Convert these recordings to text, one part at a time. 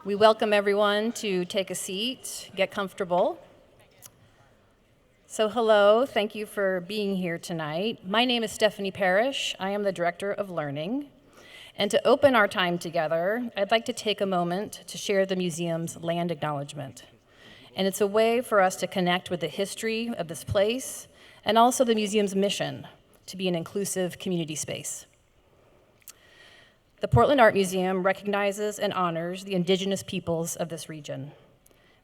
We welcome everyone to take a seat, get comfortable. So hello, thank you for being here tonight. My name is Stephanie Parrish. I am the Director of Learning. And to open our time together, I'd like to take a moment to share the museum's land acknowledgement. And it's a way for us to connect with the history of this place and also the museum's mission to be an inclusive community space. The Portland Art Museum recognizes and honors the indigenous peoples of this region.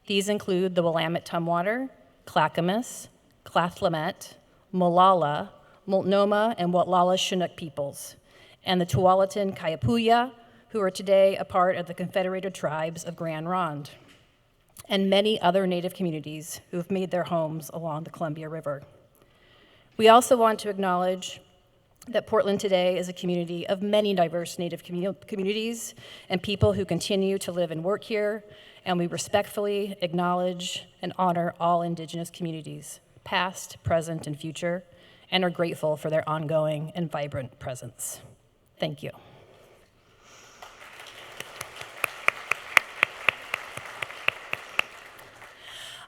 These include the Willamette Tumwater, Clackamas, Clathlemet, Molalla, Multnomah, and Watlala Chinook peoples, and the Tualatin Kayapuyya, who are today a part of the Confederated Tribes of Grand Ronde, and many other Native communities who have made their homes along the Columbia River. We also want to acknowledge that Portland today is a community of many diverse Native communities and people who continue to live and work here, and we respectfully acknowledge and honor all Indigenous communities, past, present, and future, and are grateful for their ongoing and vibrant presence. Thank you.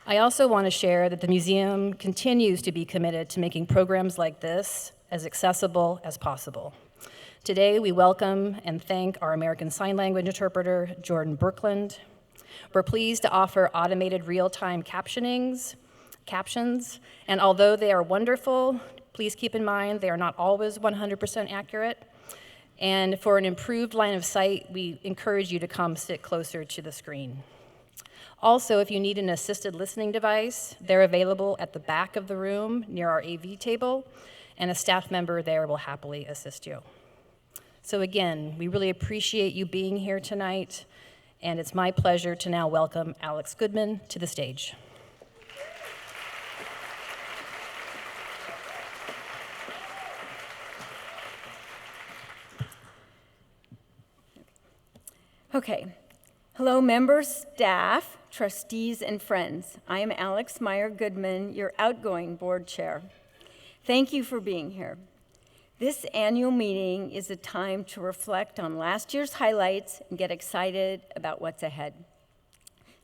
I also want to share that the museum continues to be committed to making programs like this as accessible as possible. Today, we welcome and thank our American Sign Language interpreter, Jordan Berkland. We're pleased to offer automated real-time captions, and although they are wonderful, please keep in mind they are not always 100% accurate. And for an improved line of sight, we encourage you to come sit closer to the screen. Also, if you need an assisted listening device, they're available at the back of the room near our AV table, and a staff member there will happily assist you. So again, we really appreciate you being here tonight, and it's my pleasure to now welcome Alex Goodman to the stage. Okay. Hello, members, staff, trustees, and friends. I am Alex Meyer Goodman, your outgoing board chair. Thank you for being here. This annual meeting is a time to reflect on last year's highlights and get excited about what's ahead.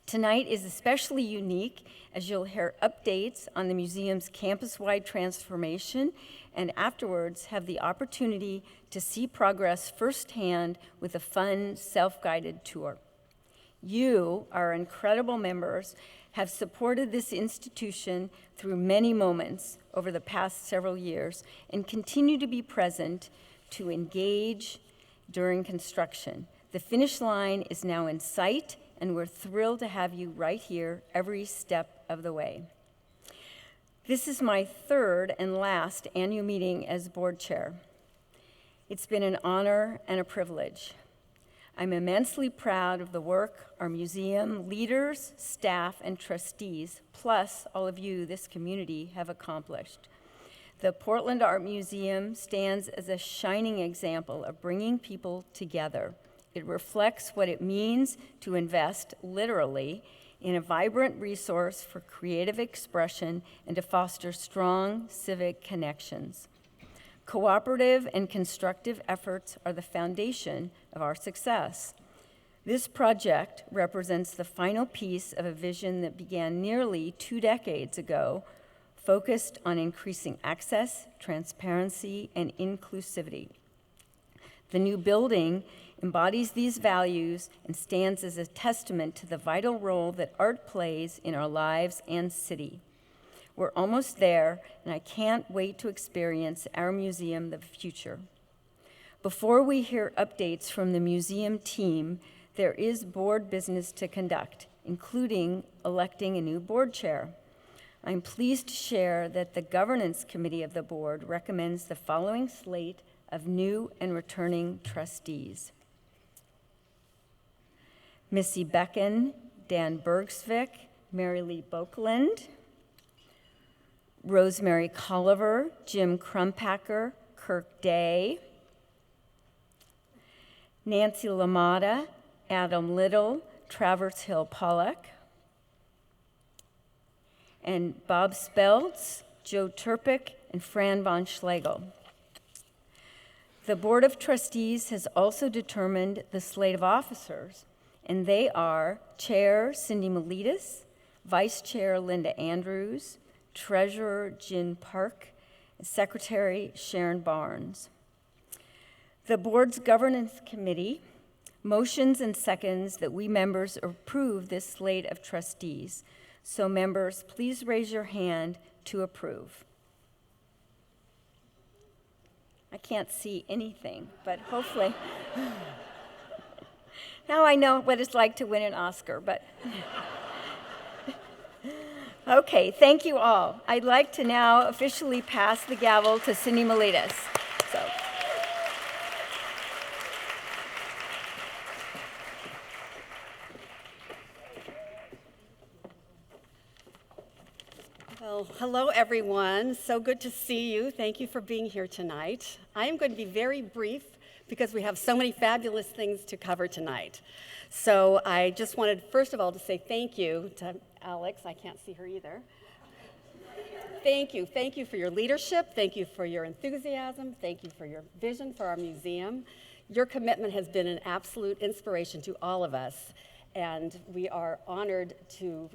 Tonight is especially unique as you'll hear updates on the museum's campus-wide transformation and afterwards have the opportunity to see progress firsthand with a fun, self-guided tour. You, our incredible members, have supported this institution through many moments over the past several years and continue to be present to engage during construction. The finish line is now in sight, and we're thrilled to have you right here every step of the way. This is my third and last annual meeting as board chair. It's been an honor and a privilege. I'm immensely proud of the work our museum leaders, staff, and trustees, plus all of you, this community, have accomplished. The Portland Art Museum stands as a shining example of bringing people together. It reflects what it means to invest, literally, in a vibrant resource for creative expression and to foster strong civic connections. Cooperative and constructive efforts are the foundation of our success. This project represents the final piece of a vision that began nearly 2 decades ago, focused on increasing access, transparency, and inclusivity. The new building embodies these values and stands as a testament to the vital role that art plays in our lives and city. We're almost there, and I can't wait to experience our museum of the future. Before we hear updates from the museum team, there is board business to conduct, including electing a new board chair. I'm pleased to share that the governance committee of the board recommends the following slate of new and returning trustees: Missy Becken, Dan Bergsvik, Mary Lee Bokeland, Rosemary Colliver, Jim Crumpacker, Kirk Day, Nancy LaMotta, Adam Little, Travers Hill Pollock, and Bob Speltz, Joe Turpick, and Fran von Schlegel. The Board of Trustees has also determined the slate of officers, and they are Chair Cindy Miletus, Vice Chair Linda Andrews, Treasurer Jin Park, and Secretary Sharon Barnes. The board's governance committee motions and seconds that we members approve this slate of trustees. So members, please raise your hand to approve. I can't see anything, but hopefully. Now I know what it's like to win an Oscar, but. Okay, thank you all. I'd like to now officially pass the gavel to Cindy Miletus. Well, hello everyone. So good to see you. Thank you for being here tonight. I am going to be very brief because we have so many fabulous things to cover tonight. So I just wanted, first of all, to say thank you to Alex. I can't see her either. Thank you. Thank you for your leadership. Thank you for your enthusiasm. Thank you for your vision for our museum. Your commitment has been an absolute inspiration to all of us. And we are honored to,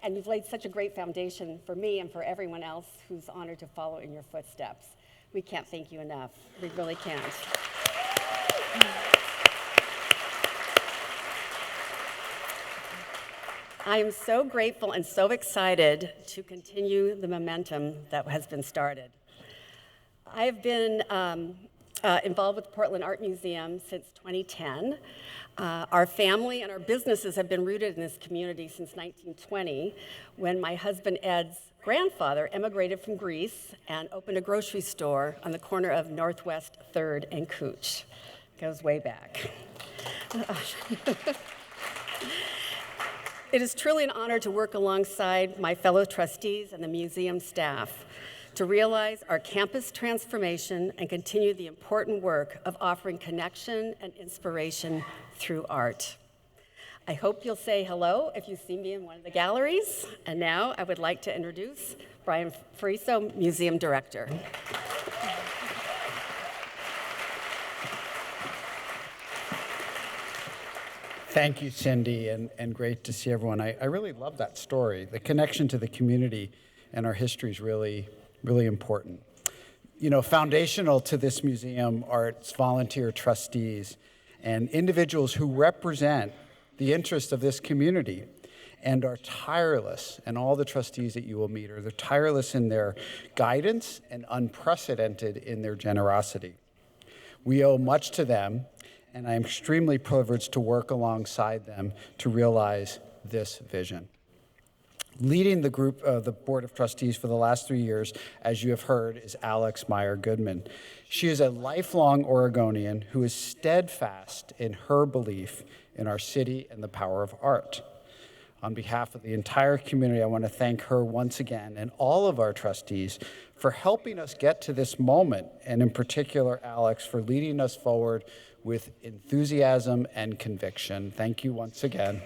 and you've laid such a great foundation for me and for everyone else who's honored to follow in your footsteps. We can't thank you enough. We really can't. I am so grateful and so excited to continue the momentum that has been started. I have been involved with the Portland Art Museum since 2010. Our family and our businesses have been rooted in this community since 1920, when my husband Ed's grandfather emigrated from Greece and opened a grocery store on the corner of Northwest 3rd and Cooch. Goes way back. It is truly an honor to work alongside my fellow trustees and the museum staff to realize our campus transformation and continue the important work of offering connection and inspiration through art. I hope you'll say hello if you see me in one of the galleries. And now I would like to introduce Brian Friso, Museum Director. Thank you, Cindy, and great to see everyone. I really love that story. The connection to the community and our history is really, really important. You know, foundational to this museum are its volunteer trustees and individuals who represent the interests of this community and are tireless, and all the trustees that you will meet they're tireless in their guidance and unprecedented in their generosity. We owe much to them, and I am extremely privileged to work alongside them to realize this vision. Leading the group, the Board of Trustees for the last 3 years, as you have heard, is Alex Meyer Goodman. She is a lifelong Oregonian who is steadfast in her belief in our city and the power of art. On behalf of the entire community, I want to thank her once again and all of our trustees for helping us get to this moment, and in particular, Alex, for leading us forward with enthusiasm and conviction. Thank you once again.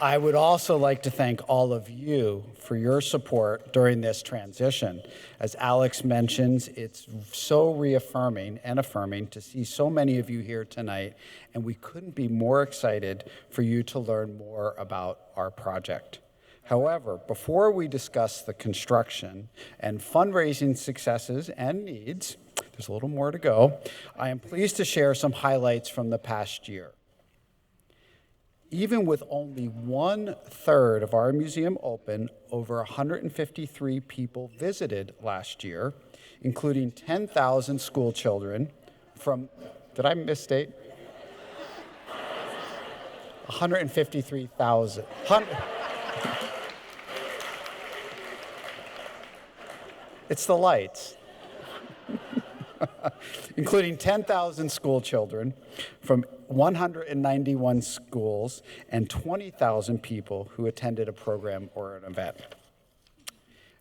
I would also like to thank all of you for your support during this transition. As Alex mentions, it's so reaffirming and affirming to see so many of you here tonight, and we couldn't be more excited for you to learn more about our project. However, before we discuss the construction and fundraising successes and needs, there's a little more to go, I am pleased to share some highlights from the past year. Even with only 1/3 of our museum open, over 153 people visited last year, including 10,000 school children from, did I misstate? 153,000. It's the lights. Including 10,000 school children from 191 schools and 20,000 people who attended a program or an event.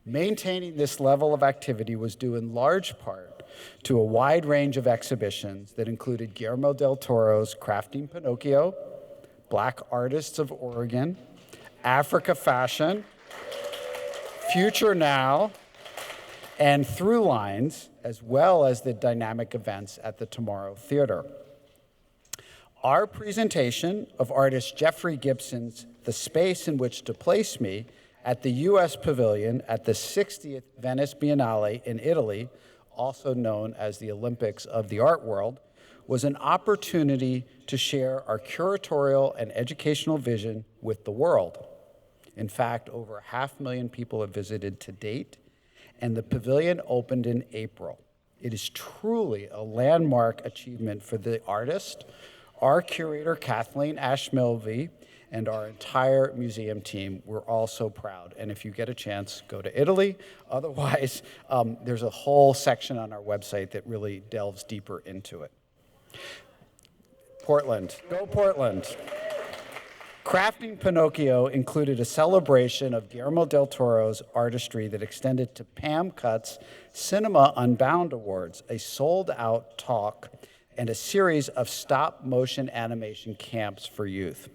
Maintaining this level of activity was due in large part to a wide range of exhibitions that included Guillermo del Toro's Crafting Pinocchio, Black Artists of Oregon, Africa Fashion, Future Now, and through lines, as well as the dynamic events at the Tomorrow Theater. Our presentation of artist Jeffrey Gibson's The Space in Which to Place Me at the U.S. Pavilion at the 60th Venice Biennale in Italy, also known as the Olympics of the art world, was an opportunity to share our curatorial and educational vision with the world. In fact, over 500,000 people have visited to date, and the pavilion opened in April. It is truly a landmark achievement for the artist, our curator, Kathleen Ashmilvey, and our entire museum team. We're all so proud. And if you get a chance, go to Italy. Otherwise, there's a whole section on our website that really delves deeper into it. Portland, go Portland. Crafting Pinocchio included a celebration of Guillermo del Toro's artistry that extended to PAM CUT's Cinema Unbound Awards, a sold-out talk and a series of stop-motion animation camps for youth.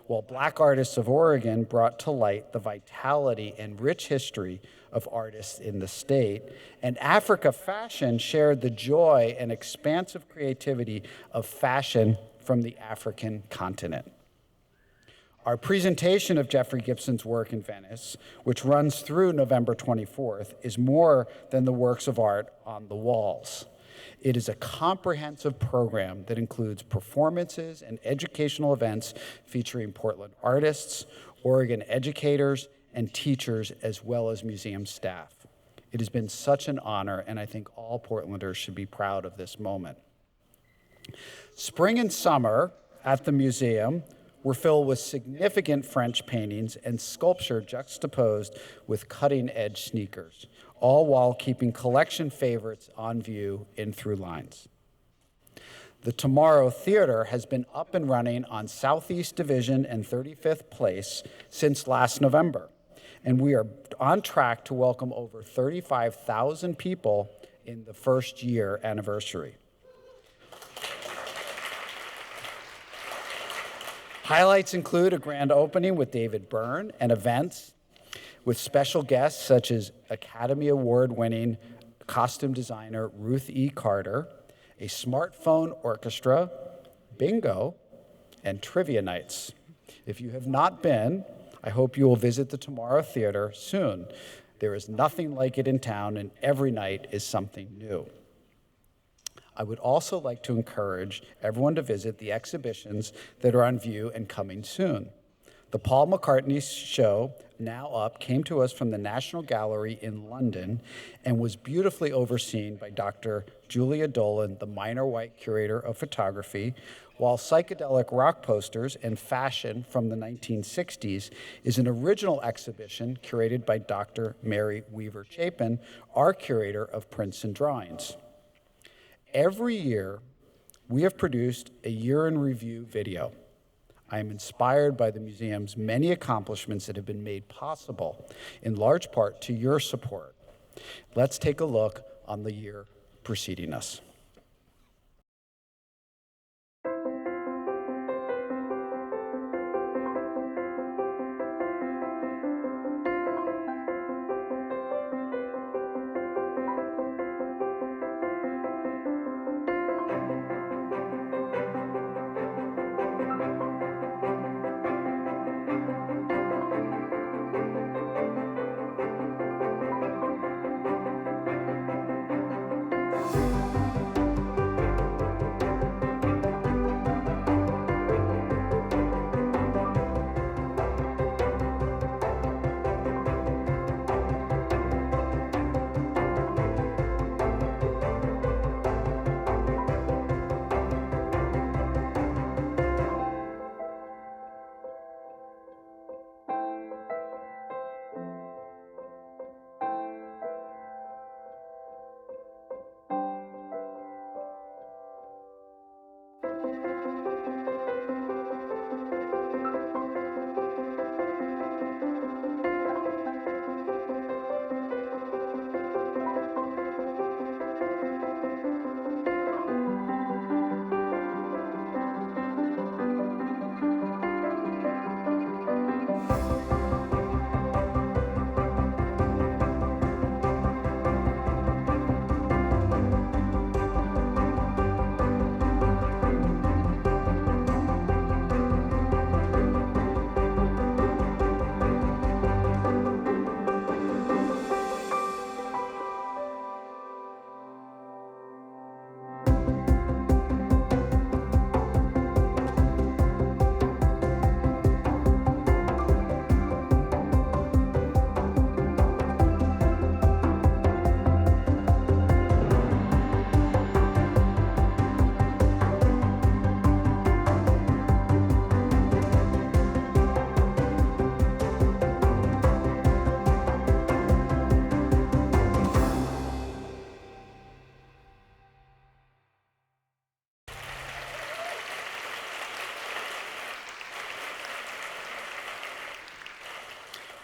While Black artists of Oregon brought to light the vitality and rich history of artists in the state, and Africa Fashion shared the joy and expansive creativity of fashion from the African continent. Our presentation of Jeffrey Gibson's work in Venice, which runs through November 24th, is more than the works of art on the walls. It is a comprehensive program that includes performances and educational events featuring Portland artists, Oregon educators, and teachers, as well as museum staff. It has been such an honor, and I think all Portlanders should be proud of this moment. Spring and summer at the museum were filled with significant French paintings and sculpture juxtaposed with cutting-edge sneakers, all while keeping collection favorites on view in through lines. The Tomorrow Theater has been up and running on Southeast Division and 35th Place since last November, and we are on track to welcome over 35,000 people in the first year anniversary. Highlights include a grand opening with David Byrne and events with special guests such as Academy Award-winning costume designer Ruth E. Carter, a smartphone orchestra, bingo, and trivia nights. If you have not been, I hope you will visit the Tomorrow Theater soon. There is nothing like it in town, and every night is something new. I would also like to encourage everyone to visit the exhibitions that are on view and coming soon. The Paul McCartney show, now up, came to us from the National Gallery in London and was beautifully overseen by Dr. Julia Dolan, the minor white curator of photography, while Psychedelic Rock Posters and Fashion from the 1960s is an original exhibition curated by Dr. Mary Weaver Chapin, our curator of prints and drawings. Every year, we have produced a year in review video. I am inspired by the museum's many accomplishments that have been made possible, in large part to your support. Let's take a look on the year preceding us.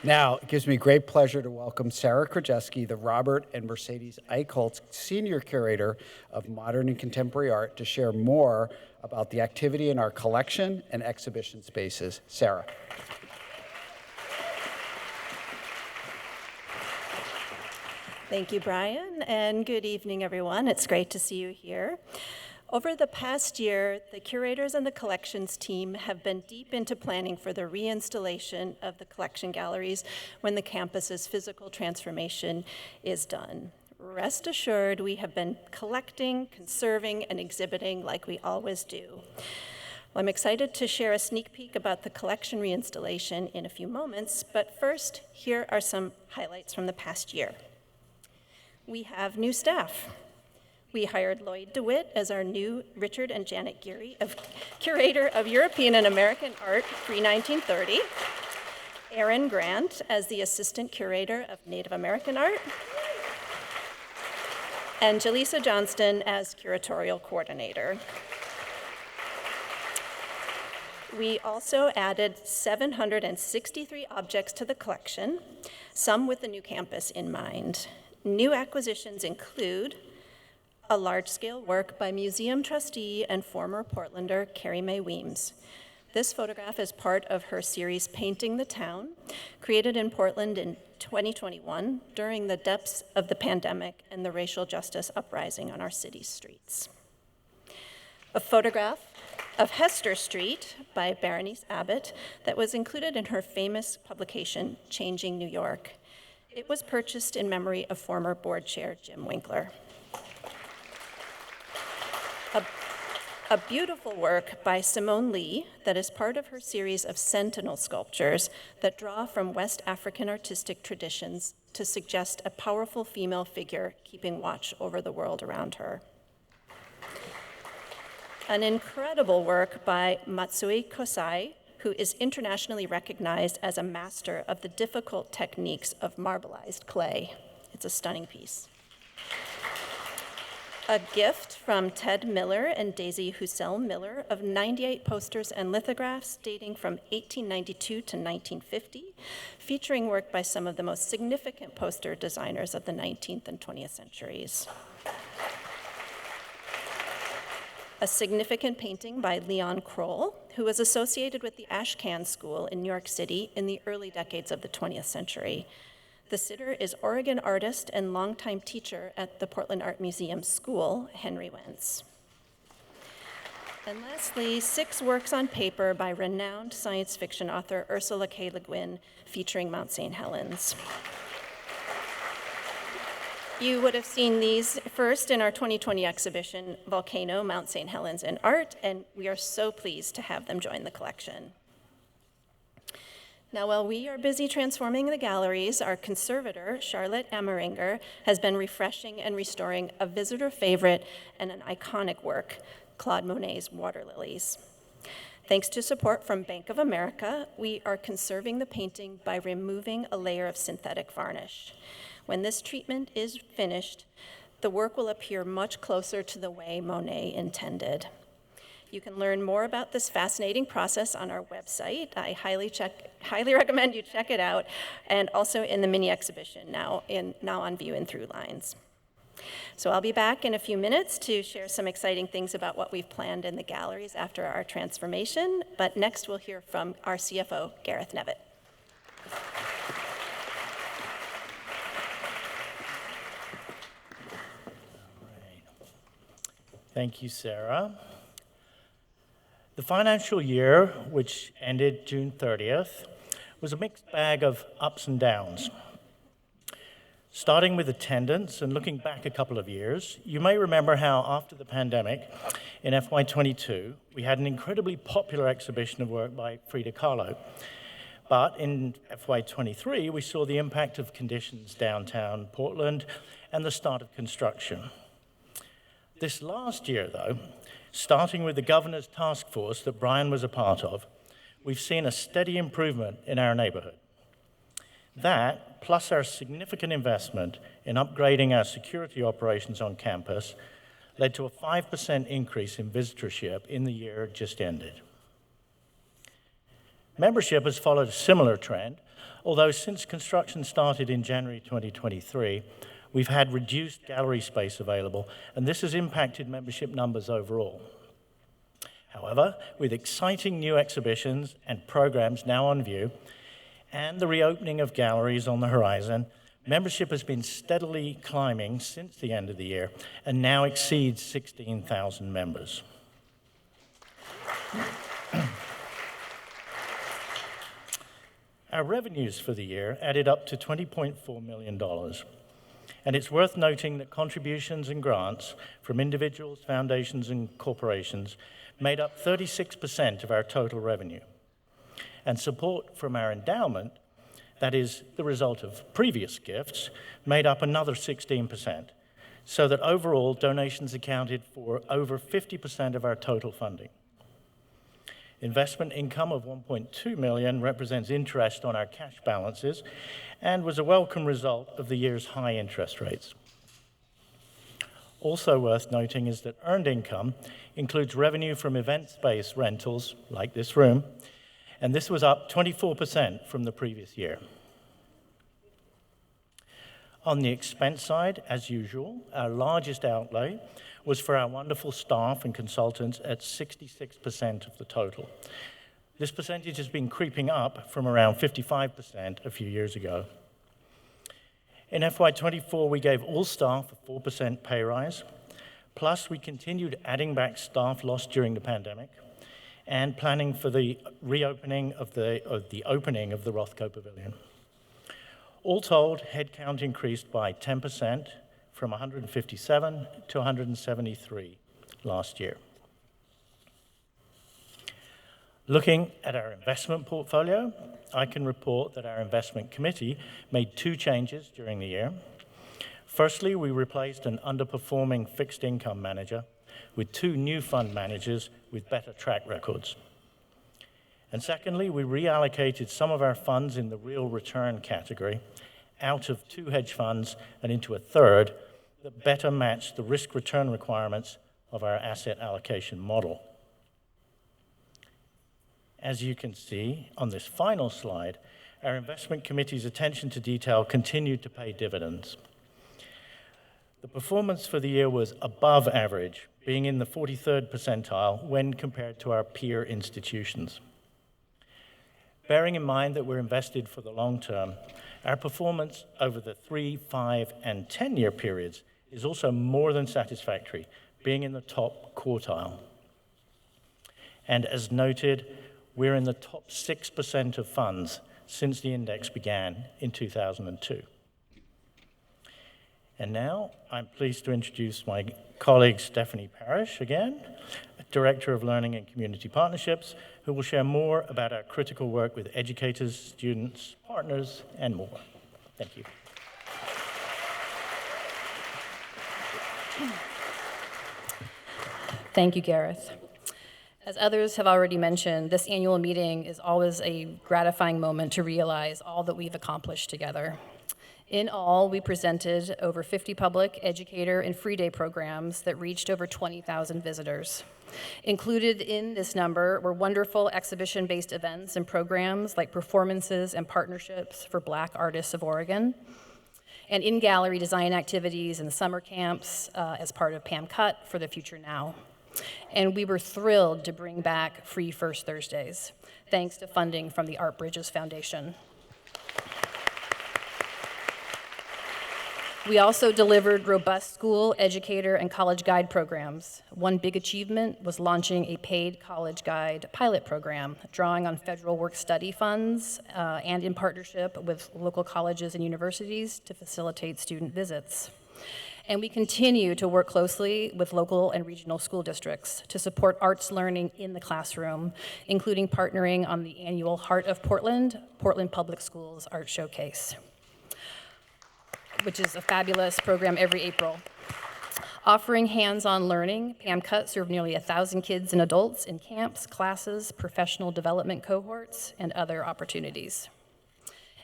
Now, it gives me great pleasure to welcome Sarah Krajewski, the Robert and Mercedes Eichholz Senior Curator of Modern and Contemporary Art, to share more about the activity in our collection and exhibition spaces. Sarah. Thank you, Brian, and good evening, everyone. It's great to see you here. Over the past year, the curators and the collections team have been deep into planning for the reinstallation of the collection galleries when the campus's physical transformation is done. Rest assured, we have been collecting, conserving, and exhibiting like we always do. Well, I'm excited to share a sneak peek about the collection reinstallation in a few moments, but first, here are some highlights from the past year. We have new staff. We hired Lloyd DeWitt as our new Richard and Janet Geary, Curator of European and American Art pre-1930, Aaron Grant as the Assistant Curator of Native American Art, and Jaleesa Johnston as Curatorial Coordinator. We also added 763 objects to the collection, some with the new campus in mind. New acquisitions include a large-scale work by museum trustee and former Portlander Carrie Mae Weems. This photograph is part of her series Painting the Town, created in Portland in 2021 during the depths of the pandemic and the racial justice uprising on our city's streets. A photograph of Hester Street by Berenice Abbott that was included in her famous publication, Changing New York. It was purchased in memory of former board chair Jim Winkler. A beautiful work by Simone Lee that is part of her series of sentinel sculptures that draw from West African artistic traditions to suggest a powerful female figure keeping watch over the world around her. An incredible work by Matsui Kosai, who is internationally recognized as a master of the difficult techniques of marbleized clay. It's a stunning piece. A gift from Ted Miller and Daisy Hussell Miller of 98 posters and lithographs dating from 1892 to 1950, featuring work by some of the most significant poster designers of the 19th and 20th centuries. A significant painting by Leon Kroll, who was associated with the Ashcan School in New York City in the early decades of the 20th century. The sitter is Oregon artist and longtime teacher at the Portland Art Museum School, Henry Wentz. And lastly, 6 works on paper by renowned science fiction author Ursula K. Le Guin, featuring Mount St. Helens. You would have seen these first in our 2020 exhibition, Volcano, Mount St. Helens and Art, and we are so pleased to have them join the collection. Now, while we are busy transforming the galleries, our conservator, Charlotte Ameringer, has been refreshing and restoring a visitor favorite and an iconic work, Claude Monet's Water Lilies. Thanks to support from Bank of America, we are conserving the painting by removing a layer of synthetic varnish. When this treatment is finished, the work will appear much closer to the way Monet intended. You can learn more about this fascinating process on our website. I highly recommend you check it out, and also in the mini exhibition now on view in Through Lines. So I'll be back in a few minutes to share some exciting things about what we've planned in the galleries after our transformation, but next we'll hear from our CFO, Gareth Nevitt. Thank you, Sarah. The financial year, which ended June 30th, was a mixed bag of ups and downs. Starting with attendance and looking back a couple of years, you may remember how after the pandemic in FY22, we had an incredibly popular exhibition of work by Frida Kahlo. But in FY23, we saw the impact of conditions downtown Portland and the start of construction. This last year, though, starting with the governor's task force that Brian was a part of, we've seen a steady improvement in our neighborhood. That, plus our significant investment in upgrading our security operations on campus, led to a 5% increase in visitorship in the year just ended. Membership has followed a similar trend, although since construction started in January 2023, we've had reduced gallery space available, and this has impacted membership numbers overall. However, with exciting new exhibitions and programs now on view, and the reopening of galleries on the horizon, membership has been steadily climbing since the end of the year and now exceeds 16,000 members. Our revenues for the year added up to $20.4 million. And it's worth noting that contributions and grants from individuals, foundations, and corporations made up 36% of our total revenue. And support from our endowment, that is the result of previous gifts, made up another 16%, so that overall donations accounted for over 50% of our total funding. Investment income of $1.2 million represents interest on our cash balances and was a welcome result of the year's high interest rates. Also worth noting is that earned income includes revenue from event space rentals, like this room, and this was up 24% from the previous year. On the expense side, as usual, our largest outlay was for our wonderful staff and consultants at 66% of the total. This percentage has been creeping up from around 55% a few years ago. In FY24, we gave all staff a 4% pay rise, plus we continued adding back staff lost during the pandemic and planning for the reopening of the opening of the Rothko Pavilion. All told, headcount increased by 10% from 157 to 173 last year. Looking at our investment portfolio, I can report that our investment committee made 2 changes during the year. Firstly, we replaced an underperforming fixed income manager with 2 new fund managers with better track records. And secondly, we reallocated some of our funds in the real return category out of 2 hedge funds and into a third that better matched the risk-return requirements of our asset allocation model. As you can see on this final slide, our investment committee's attention to detail continued to pay dividends. The performance for the year was above average, being in the 43rd percentile when compared to our peer institutions. Bearing in mind that we're invested for the long term, our performance over the 3, 5, and 10-year periods is also more than satisfactory, being in the top quartile. And as noted, we're in the top 6% of funds since the index began in 2002. And now I'm pleased to introduce my colleague Stephanie Parrish again, Director of Learning and Community Partnerships, who will share more about our critical work with educators, students, partners, and more. Thank you. Thank you, Gareth. As others have already mentioned, this annual meeting is always a gratifying moment to realize all that we've accomplished together. In all, we presented over 50 public, educator, and free day programs that reached over 20,000 visitors. Included in this number were wonderful exhibition-based events and programs like performances and partnerships for Black artists of Oregon, and in-gallery design activities and summer camps as part of PAM CUT for the Future Now. And we were thrilled to bring back free First Thursdays, thanks to funding from the Art Bridges Foundation. We also delivered robust school, educator, and college guide programs. One big achievement was launching a paid college guide pilot program, drawing on federal work-study funds and in partnership with local colleges and universities to facilitate student visits. And we continue to work closely with local and regional school districts to support arts learning in the classroom, including partnering on the annual Heart of Portland, Portland Public Schools Art Showcase, which is a fabulous program every April. Offering hands-on learning, PAM CUT served nearly 1,000 kids and adults in camps, classes, professional development cohorts, and other opportunities.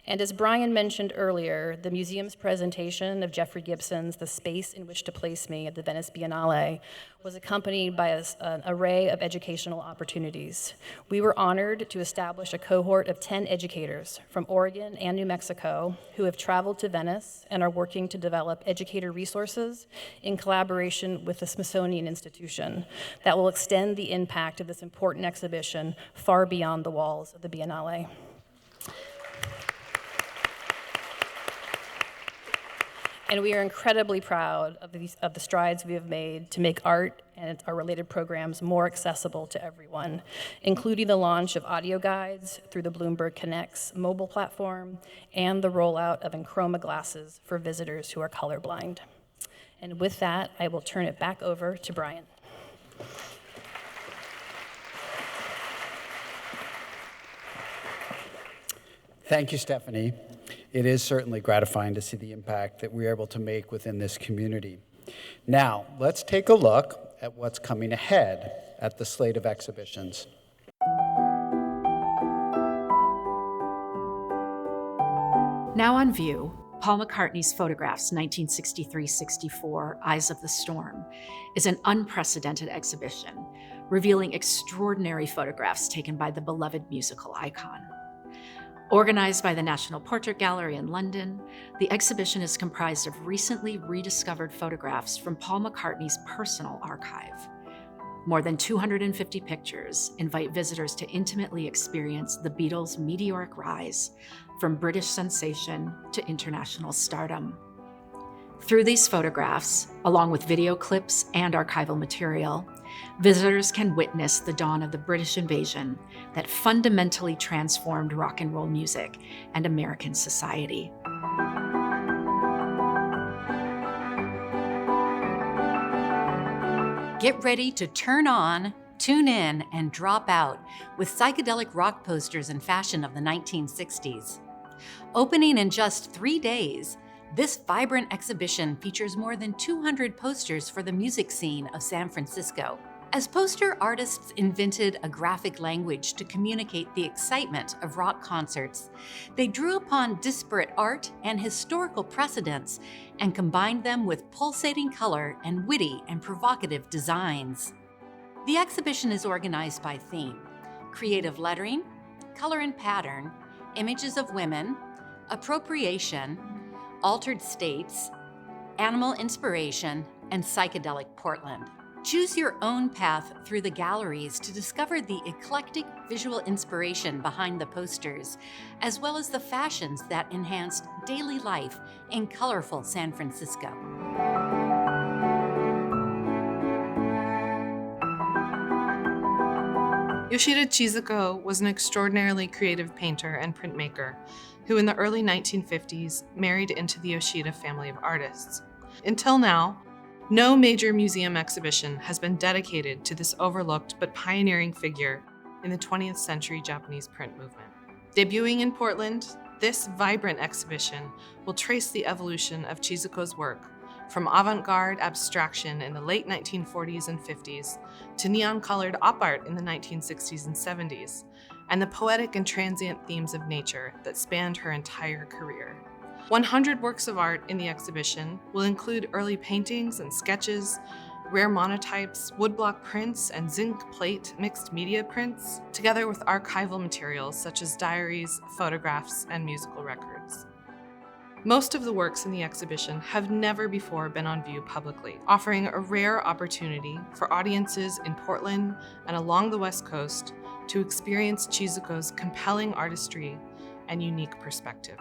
And as Brian mentioned earlier, the museum's presentation of Jeffrey Gibson's The Space in Which to Place Me at the Venice Biennale was accompanied by an array of educational opportunities. We were honored to establish a cohort of 10 educators from Oregon and New Mexico who have traveled to Venice and are working to develop educator resources in collaboration with the Smithsonian Institution that will extend the impact of this important exhibition far beyond the walls of the Biennale. And we are incredibly proud of the strides we have made to make art and our related programs more accessible to everyone, including the launch of audio guides through the Bloomberg Connects mobile platform and the rollout of Enchroma glasses for visitors who are colorblind. And with that, I will turn it back over to Brian. Thank you, Stephanie. It is certainly gratifying to see the impact that we're able to make within this community. Now, let's take a look at what's coming ahead at the slate of exhibitions. Now on view, Paul McCartney's photographs, 1963-64, Eyes of the Storm, is an unprecedented exhibition, revealing extraordinary photographs taken by the beloved musical icon. Organized by the National Portrait Gallery in London, the exhibition is comprised of recently rediscovered photographs from Paul McCartney's personal archive. More than 250 pictures invite visitors to intimately experience the Beatles' meteoric rise from British sensation to international stardom. Through these photographs, along with video clips and archival material, visitors can witness the dawn of the British invasion that fundamentally transformed rock and roll music and American society. Get ready to turn on, tune in, and drop out with psychedelic rock posters and fashion of the 1960s. Opening in just 3 days, this vibrant exhibition features more than 200 posters for the music scene of San Francisco. As poster artists invented a graphic language to communicate the excitement of rock concerts, they drew upon disparate art and historical precedents and combined them with pulsating color and witty and provocative designs. The exhibition is organized by theme: creative lettering, color and pattern, images of women, appropriation, altered states, animal inspiration, and psychedelic Portland. Choose your own path through the galleries to discover the eclectic visual inspiration behind the posters, as well as the fashions that enhanced daily life in colorful San Francisco. Yoshida Chizuko was an extraordinarily creative painter and printmaker who in the early 1950s married into the Yoshida family of artists. Until now, no major museum exhibition has been dedicated to this overlooked but pioneering figure in the 20th century Japanese print movement. Debuting in Portland, this vibrant exhibition will trace the evolution of Chizuko's work from avant-garde abstraction in the late 1940s and 50s to neon-colored op art in the 1960s and 70s, and the poetic and transient themes of nature that spanned her entire career. 100 works of art in the exhibition will include early paintings and sketches, rare monotypes, woodblock prints, and zinc plate mixed media prints, together with archival materials such as diaries, photographs, and musical records. Most of the works in the exhibition have never before been on view publicly, offering a rare opportunity for audiences in Portland and along the West Coast to experience Chizuko's compelling artistry and unique perspective.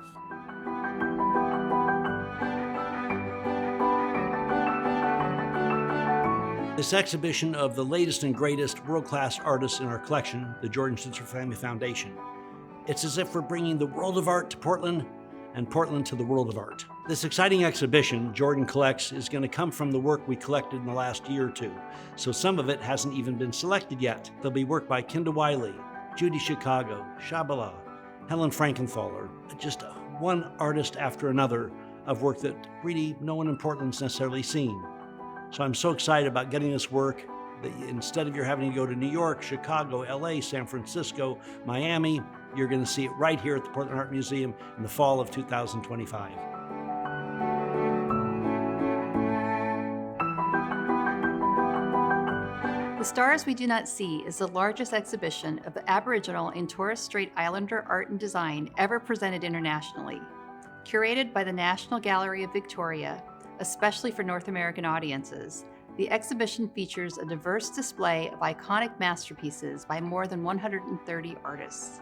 This exhibition of the latest and greatest world-class artists in our collection, the Jordan Schnitzer Family Foundation. It's as if we're bringing the world of art to Portland and Portland to the world of art. This exciting exhibition Jordan collects is going to come from the work we collected in the last year or two, so some of it hasn't even been selected yet. There'll be work by Kinda Wiley, Judy Chicago, Shabala, Helen Frankenthaler, just one artist after another of work that really no one in Portland's necessarily seen. So I'm so excited about getting this work that instead of you having to go to New York, Chicago, LA, San Francisco, Miami, You're going to see it right here at the Portland Art Museum in the fall of 2025. The Stars We Do Not See is the largest exhibition of the Aboriginal and Torres Strait Islander art and design ever presented internationally. Curated by the National Gallery of Victoria, especially for North American audiences, the exhibition features a diverse display of iconic masterpieces by more than 130 artists.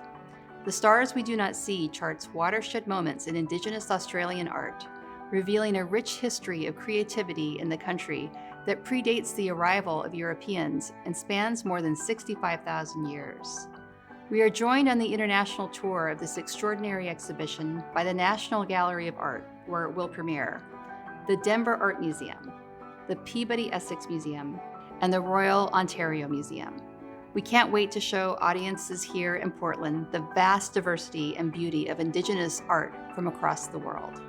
The Stars We Do Not See charts watershed moments in Indigenous Australian art, revealing a rich history of creativity in the country that predates the arrival of Europeans and spans more than 65,000 years. We are joined on the international tour of this extraordinary exhibition by the National Gallery of Art, where it will premiere, the Denver Art Museum, the Peabody Essex Museum, and the Royal Ontario Museum. We can't wait to show audiences here in Portland the vast diversity and beauty of Indigenous art from across the world.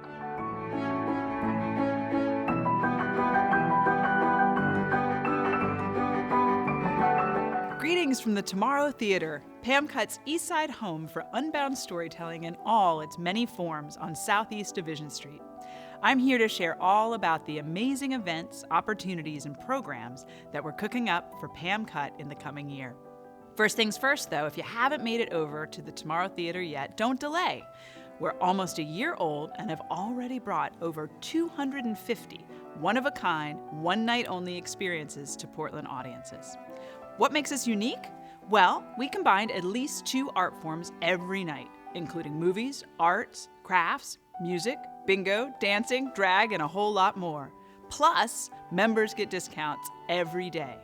Greetings from the Tomorrow Theater, PAM CUT's Eastside home for unbound storytelling in all its many forms on Southeast Division Street. I'm here to share all about the amazing events, opportunities, and programs that we're cooking up for PAM CUT in the coming year. First things first, though, if you haven't made it over to the Tomorrow Theater yet, don't delay. We're almost a year old and have already brought over 250 one-of-a-kind, one-night-only experiences to Portland audiences. What makes us unique? Well, we combined at least 2 art forms every night, including movies, arts, crafts, music, bingo, dancing, drag, and a whole lot more. Plus, members get discounts every day.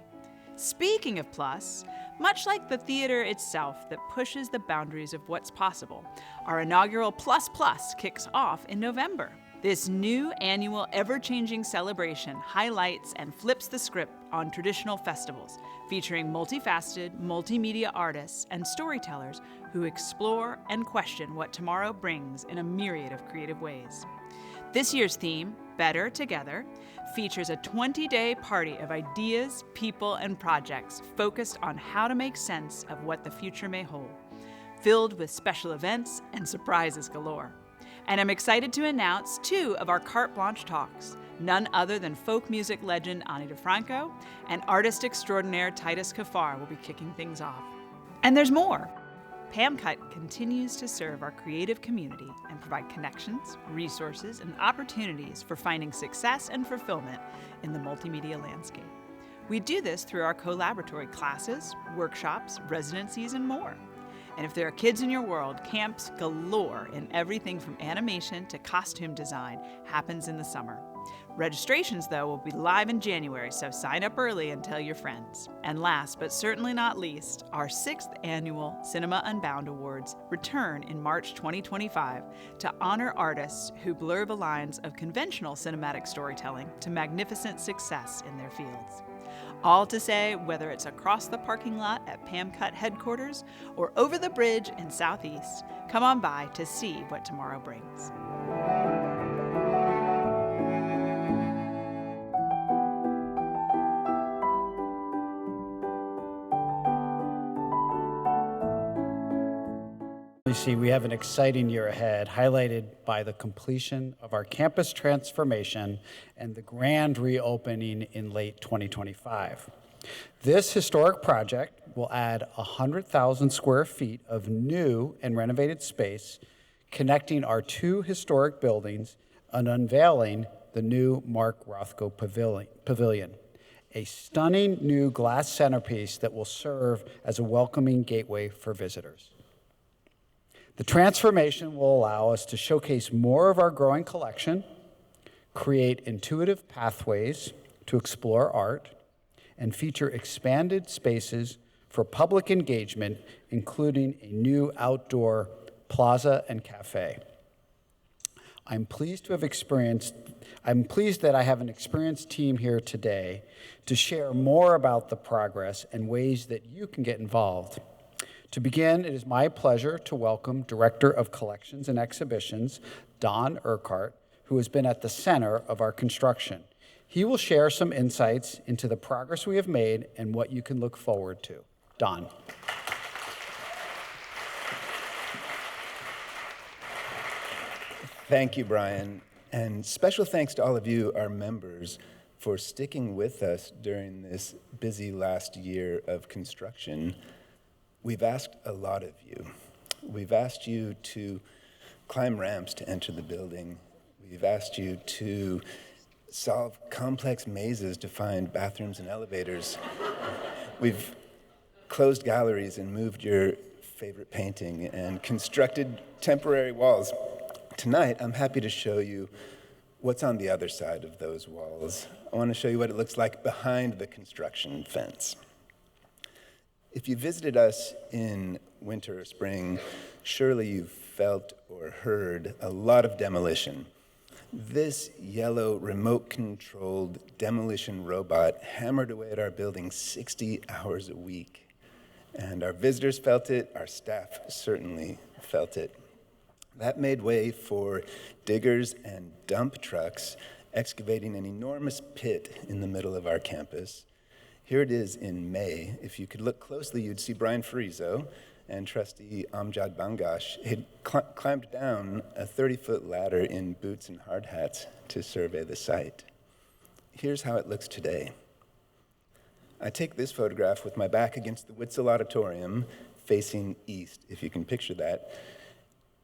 Speaking of plus, much like the theater itself that pushes the boundaries of what's possible, our inaugural Plus Plus kicks off in November. This new annual ever-changing celebration highlights and flips the script on traditional festivals, featuring multifaceted, multimedia artists and storytellers who explore and question what tomorrow brings in a myriad of creative ways. This year's theme, Better Together, features a 20-day party of ideas, people, and projects focused on how to make sense of what the future may hold, filled with special events and surprises galore. And I'm excited to announce 2 of our carte blanche talks. None other than folk music legend Ani DeFranco and artist extraordinaire Titus Kaffar will be kicking things off. And there's more. PAM CUT continues to serve our creative community and provide connections, resources, and opportunities for finding success and fulfillment in the multimedia landscape. We do this through our collaboratory classes, workshops, residencies, and more. And if there are kids in your world, camps galore in everything from animation to costume design happens in the summer. Registrations, though, will be live in January, so sign up early and tell your friends. And last, but certainly not least, our 6th annual Cinema Unbound Awards return in March 2025 to honor artists who blur the lines of conventional cinematic storytelling to magnificent success in their fields. All to say, whether it's across the parking lot at PAM CUT headquarters or over the bridge in Southeast, come on by to see what tomorrow brings. You see, we have an exciting year ahead, highlighted by the completion of our campus transformation and the grand reopening in late 2025. This historic project will add 100,000 square feet of new and renovated space, connecting our 2 historic buildings and unveiling the new Mark Rothko Pavilion, a stunning new glass centerpiece that will serve as a welcoming gateway for visitors. The transformation will allow us to showcase more of our growing collection, create intuitive pathways to explore art, and feature expanded spaces for public engagement, including a new outdoor plaza and cafe. I'm pleased that I have an experienced team here today to share more about the progress and ways that you can get involved. To begin, it is my pleasure to welcome Director of Collections and Exhibitions, Don Urquhart, who has been at the center of our construction. He will share some insights into the progress we have made and what you can look forward to. Don. Thank you, Brian. And special thanks to all of you, our members, for sticking with us during this busy last year of construction. We've asked a lot of you. We've asked you to climb ramps to enter the building. We've asked you to solve complex mazes to find bathrooms and elevators. We've closed galleries and moved your favorite painting and constructed temporary walls. Tonight, I'm happy to show you what's on the other side of those walls. I want to show you what it looks like behind the construction fence. If you visited us in winter or spring, surely you've felt or heard a lot of demolition. This yellow remote-controlled demolition robot hammered away at our building 60 hours a week. And our visitors felt it, our staff certainly felt it. That made way for diggers and dump trucks excavating an enormous pit in the middle of our campus. Here it is in May. If you could look closely, you'd see Brian Farizo and trustee Amjad Bangash had climbed down a 30-foot ladder in boots and hard hats to survey the site. Here's how it looks today. I take this photograph with my back against the Witzel Auditorium, facing east, if you can picture that.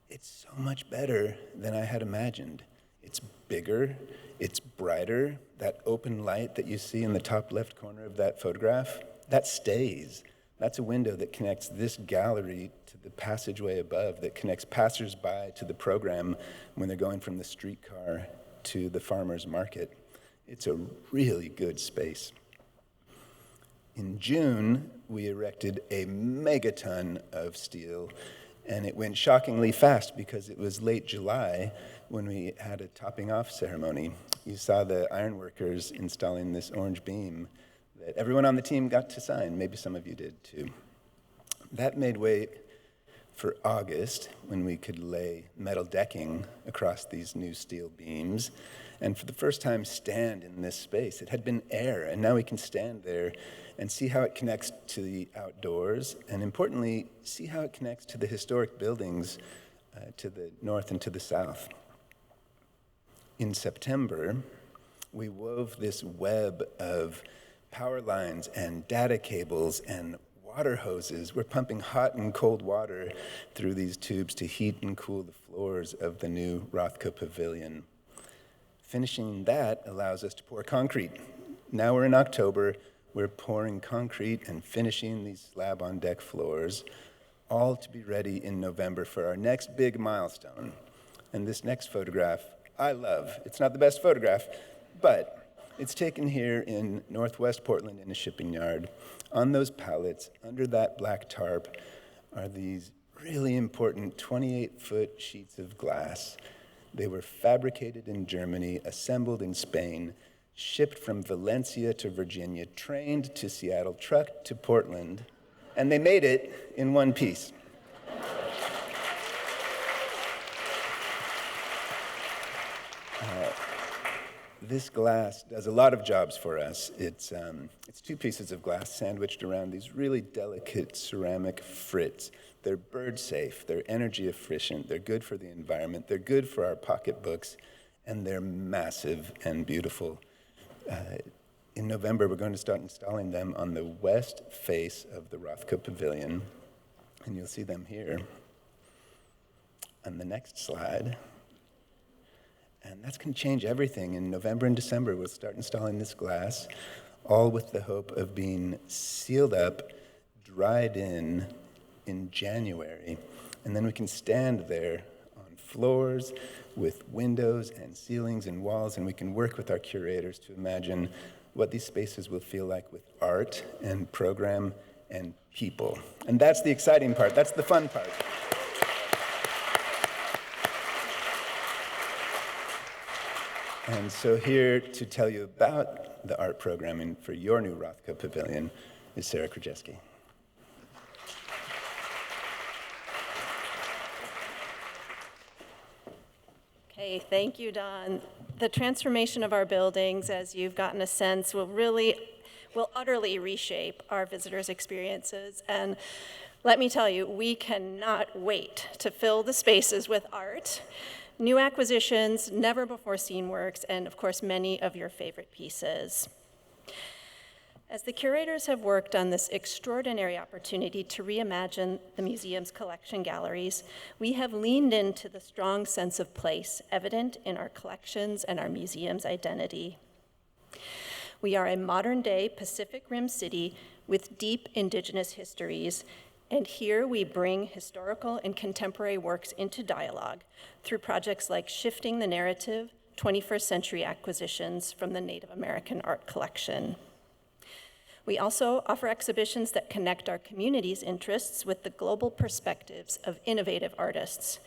It's so much better than I had imagined. It's bigger, it's brighter. That open light that you see in the top left corner of that photograph, that stays. That's a window that connects this gallery to the passageway above, that connects passersby to the program when they're going from the streetcar to the farmer's market. It's a really good space. In June, we erected a megaton of steel, and it went shockingly fast because it was late July when we had a topping off ceremony. You saw the ironworkers installing this orange beam that everyone on the team got to sign. Maybe some of you did too. That made way for August, when we could lay metal decking across these new steel beams, and for the first time stand in this space. It had been air, and now we can stand there and see how it connects to the outdoors, and importantly, see how it connects to the historic buildings to the north and to the south. In September, we wove this web of power lines and data cables and water hoses. We're pumping hot and cold water through these tubes to heat and cool the floors of the new Rothko Pavilion. Finishing that allows us to pour concrete. Now we're in October, we're pouring concrete and finishing these slab-on-deck floors, all to be ready in November for our next big milestone. And this next photograph, I love. It's not the best photograph, but it's taken here in Northwest Portland in a shipping yard. On those pallets, under that black tarp, are these really important 28-foot sheets of glass. They were fabricated in Germany, assembled in Spain, shipped from Valencia to Virginia, trained to Seattle, trucked to Portland, and they made it in one piece. This glass does a lot of jobs for us. It's two pieces of glass sandwiched around these really delicate ceramic frits. They're bird safe, they're energy efficient, they're good for the environment, they're good for our pocketbooks, and they're massive and beautiful. In November, we're going to start installing them on the west face of the Rothko Pavilion, and you'll see them here on the next slide. And that's going to change everything. In November and December, we'll start installing this glass, all with the hope of being sealed up, dried in January. And then we can stand there on floors with windows and ceilings and walls, and we can work with our curators to imagine what these spaces will feel like with art and program and people. And that's the exciting part. That's the fun part. And so here to tell you about the art programming for your new Rothko Pavilion is Sarah Krajewski. Okay, thank you, Don. The transformation of our buildings, as you've gotten a sense, will utterly reshape our visitors' experiences. And let me tell you, we cannot wait to fill the spaces with art new acquisitions, never-before-seen works, and of course, many of your favorite pieces. As the curators have worked on this extraordinary opportunity to reimagine the museum's collection galleries, we have leaned into the strong sense of place evident in our collections and our museum's identity. We are a modern-day Pacific Rim city with deep indigenous histories, and here we bring historical and contemporary works into dialogue through projects like Shifting the Narrative, 21st Century Acquisitions from the Native American Art Collection. We also offer exhibitions that connect our community's interests with the global perspectives of innovative artists.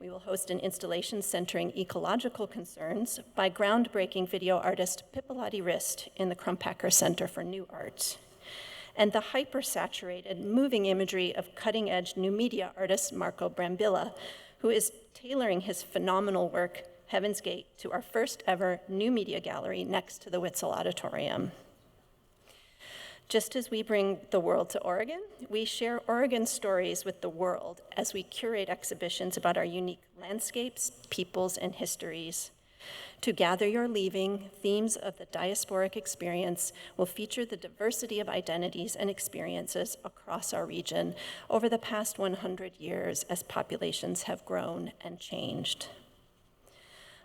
We will host an installation centering ecological concerns by groundbreaking video artist Pipalati Rist in the Crumpacker Center for New Art, and the hyper-saturated moving imagery of cutting-edge new media artist Marco Brambilla, who is tailoring his phenomenal work, Heaven's Gate, to our first ever new media gallery next to the Witzel Auditorium. Just as we bring the world to Oregon, we share Oregon stories with the world as we curate exhibitions about our unique landscapes, peoples, and histories. To Gather Your Leaving, themes of the diasporic experience will feature the diversity of identities and experiences across our region over the past 100 years as populations have grown and changed.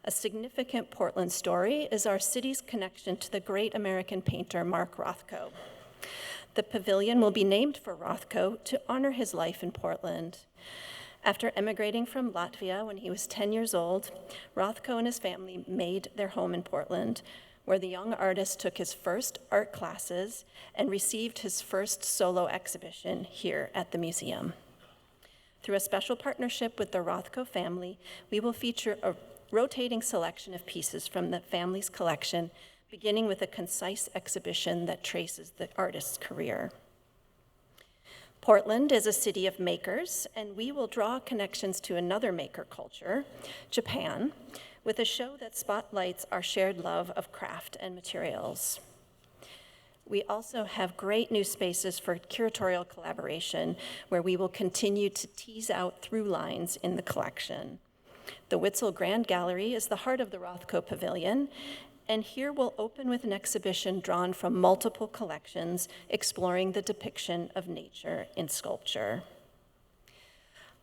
A significant Portland story is our city's connection to the great American painter Mark Rothko. The pavilion will be named for Rothko to honor his life in Portland. After emigrating from Latvia when he was 10 years old, Rothko and his family made their home in Portland, where the young artist took his first art classes and received his first solo exhibition here at the museum. Through a special partnership with the Rothko family, we will feature a rotating selection of pieces from the family's collection, beginning with a concise exhibition that traces the artist's career. Portland is a city of makers, and we will draw connections to another maker culture, Japan, with a show that spotlights our shared love of craft and materials. We also have great new spaces for curatorial collaboration, where we will continue to tease out through lines in the collection. The Witzel Grand Gallery is the heart of the Rothko Pavilion, and here we'll open with an exhibition drawn from multiple collections exploring the depiction of nature in sculpture.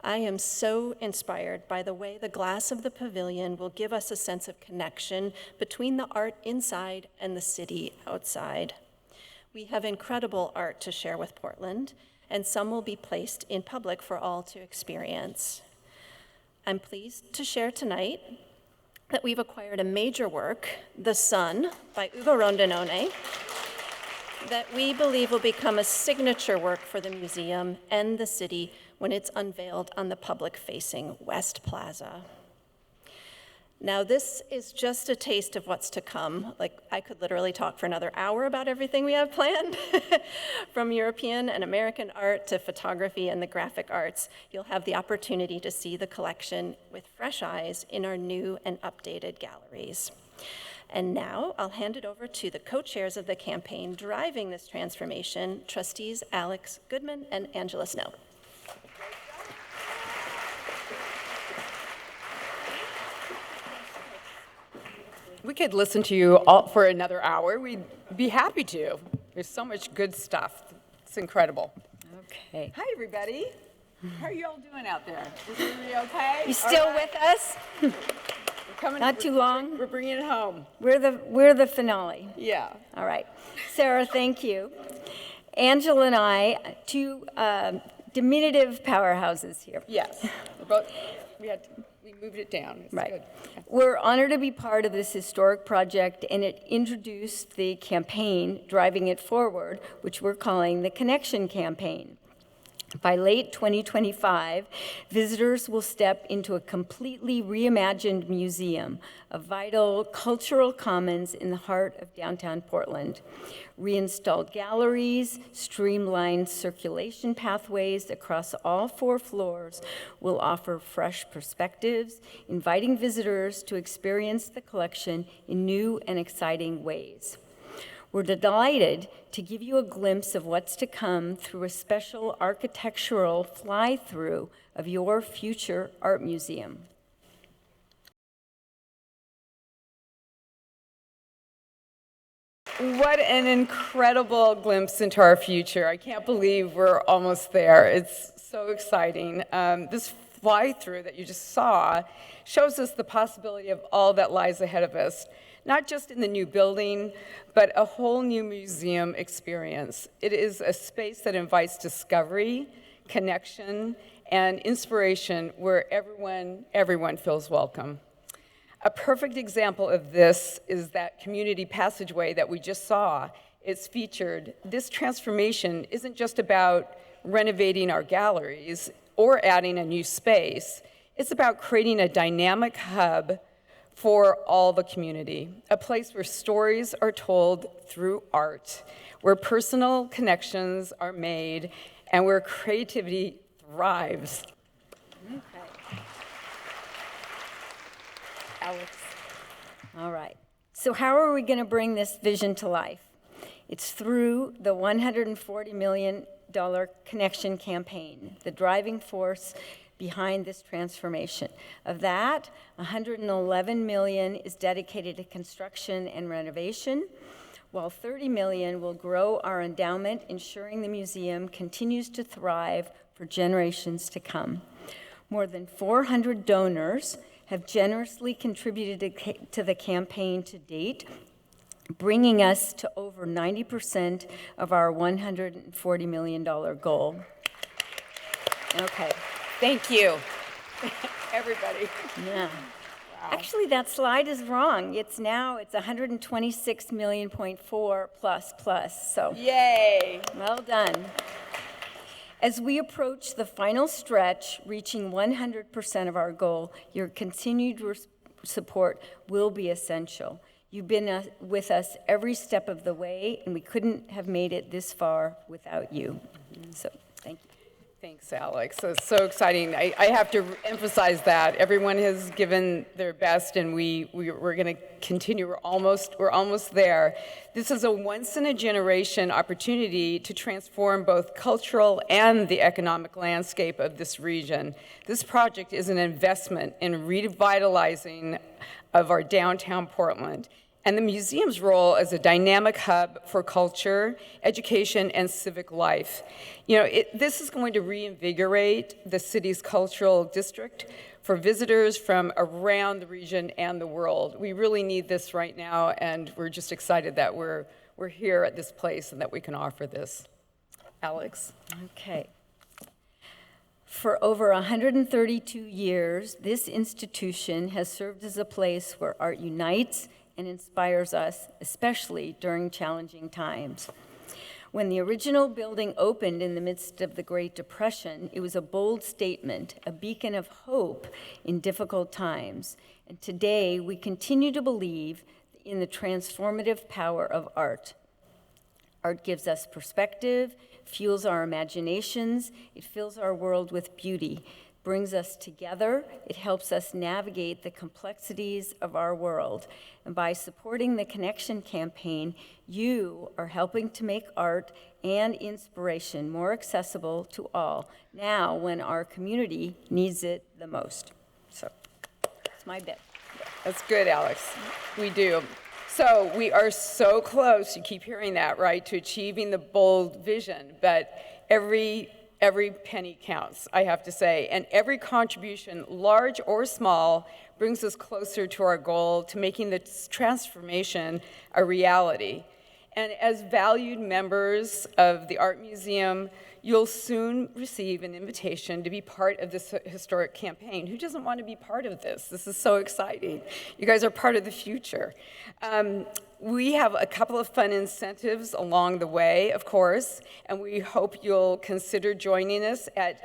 I am so inspired by the way the glass of the pavilion will give us a sense of connection between the art inside and the city outside. We have incredible art to share with Portland, and some will be placed in public for all to experience. I'm pleased to share tonight that we've acquired a major work, The Sun by Ugo Rondinone, that we believe will become a signature work for the museum and the city when it's unveiled on the public-facing West Plaza. Now, this is just a taste of what's to come. Like, I could literally talk for another hour about everything we have planned. From European and American art to photography and the graphic arts, you'll have the opportunity to see the collection with fresh eyes in our new and updated galleries. And now I'll hand it over to the co-chairs of the campaign driving this transformation, trustees Alex Goodman and Angela Snow. We could listen to you all for another hour. We'd be happy to. There's so much good stuff. It's incredible. Okay. Hi, everybody. How are you all doing out there? Is everybody okay? You still with us? Not too long. We're bringing it home. We're the finale. Yeah. All right. Sarah, thank you. Angela and I, two diminutive powerhouses here. Yes. We moved it down. It's right. Good. We're honored to be part of this historic project, and it introduced the campaign driving it forward, which we're calling the Connection Campaign. By late 2025, visitors will step into a completely reimagined museum, a vital cultural commons in the heart of downtown Portland. Reinstalled galleries, streamlined circulation pathways across all 4 floors will offer fresh perspectives, inviting visitors to experience the collection in new and exciting ways. We're delighted to give you a glimpse of what's to come through a special architectural fly-through of your future art museum. What an incredible glimpse into our future. I can't believe we're almost there. It's so exciting. This fly-through that you just saw shows us the possibility of all that lies ahead of us, not just in the new building, but a whole new museum experience. It is a space that invites discovery, connection, and inspiration where everyone feels welcome. A perfect example of this is that community passageway that we just saw. It's featured. This transformation isn't just about renovating our galleries or adding a new space. It's about creating a dynamic hub for all the community, a place where stories are told through art, where personal connections are made, and where creativity thrives. Alex. All right. So how are we going to bring this vision to life? It's through the $140 million Connection campaign, the driving force behind this transformation. Of that, $111 million is dedicated to construction and renovation, while $30 million will grow our endowment, ensuring the museum continues to thrive for generations to come. More than 400 donors have generously contributed to the campaign to date, bringing us to over 90% of our $140 million goal. Okay. Thank you, everybody. Yeah. Wow. Actually, that slide is wrong. It's 126 million plus. So. Yay. Well done. As we approach the final stretch, reaching 100% of our goal, your continued support will be essential. You've been with us every step of the way, and we couldn't have made it this far without you. So, thank you. Thanks, Alex. It's so exciting. I have to emphasize that everyone has given their best, and we're going to continue. We're almost there. This is a once-in-a-generation opportunity to transform both cultural and the economic landscape of this region. This project is an investment in revitalizing of our downtown Portland, and the museum's role as a dynamic hub for culture, education, and civic life. You know, this is going to reinvigorate the city's cultural district for visitors from around the region and the world. We really need this right now, and we're just excited that we're here at this place and that we can offer this. Alex? Okay. For over 132 years, this institution has served as a place where art unites and inspires us, especially during challenging times. When the original building opened in the midst of the Great Depression, it was a bold statement, a beacon of hope in difficult times. And today, we continue to believe in the transformative power of art. Art gives us perspective, fuels our imaginations, it fills our world with beauty, brings us together, it helps us navigate the complexities of our world. And by supporting the Connection campaign, you are helping to make art and inspiration more accessible to all, now when our community needs it the most. So, that's my bit. That's good, Alex. We do. So we are so close, you keep hearing that, right, to achieving the bold vision, but every penny counts, I have to say, and every contribution, large or small, brings us closer to our goal, to making this transformation a reality. And as valued members of the Art Museum, you'll soon receive an invitation to be part of this historic campaign. Who doesn't want to be part of this? This is so exciting. You guys are part of the future. We have a couple of fun incentives along the way, of course, and we hope you'll consider joining us at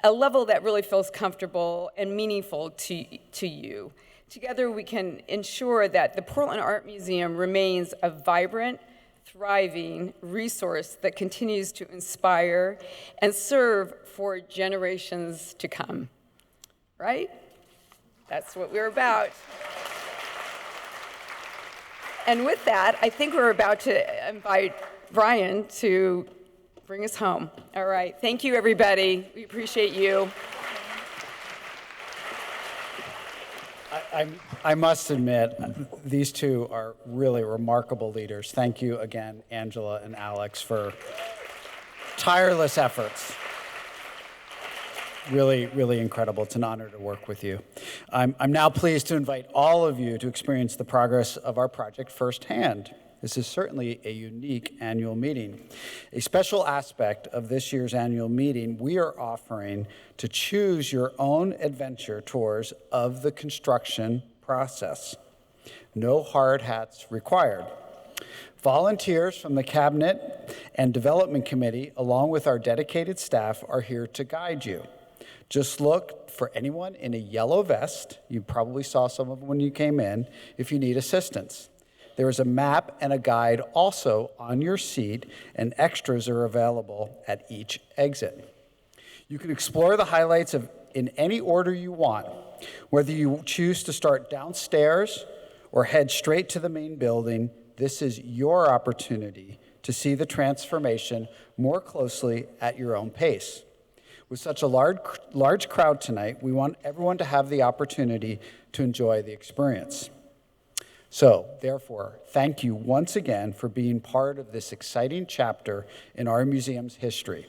a level that really feels comfortable and meaningful to you. Together, we can ensure that the Portland Art Museum remains a vibrant, thriving resource that continues to inspire and serve for generations to come. Right? That's what we're about. And with that, I think we're about to invite Brian to bring us home. All right. Thank you, everybody. We appreciate you. I must admit, these two are really remarkable leaders. Thank you again, Angela and Alex, for tireless efforts. Really, really incredible. It's an honor to work with you. I'm now pleased to invite all of you to experience the progress of our project firsthand. This is certainly a unique annual meeting. A special aspect of this year's annual meeting, we are offering to choose your own adventure tours of the construction process. No hard hats required. Volunteers from the Cabinet and Development Committee, along with our dedicated staff, are here to guide you. Just look for anyone in a yellow vest. You probably saw some of them when you came in, if you need assistance. There is a map and a guide also on your seat, and extras are available at each exit. You can explore the highlights in any order you want, whether you choose to start downstairs or head straight to the main building. This is your opportunity to see the transformation more closely at your own pace. With such a large crowd tonight, we want everyone to have the opportunity to enjoy the experience. So, therefore, thank you once again for being part of this exciting chapter in our museum's history.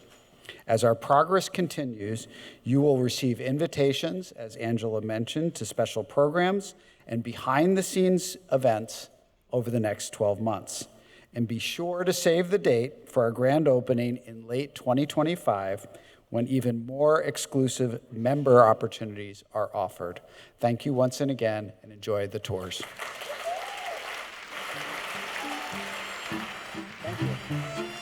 As our progress continues, you will receive invitations, as Angela mentioned, to special programs and behind-the-scenes events over the next 12 months. And be sure to save the date for our grand opening in late 2025, when even more exclusive member opportunities are offered. Thank you once and again, and enjoy the tours. Thank you.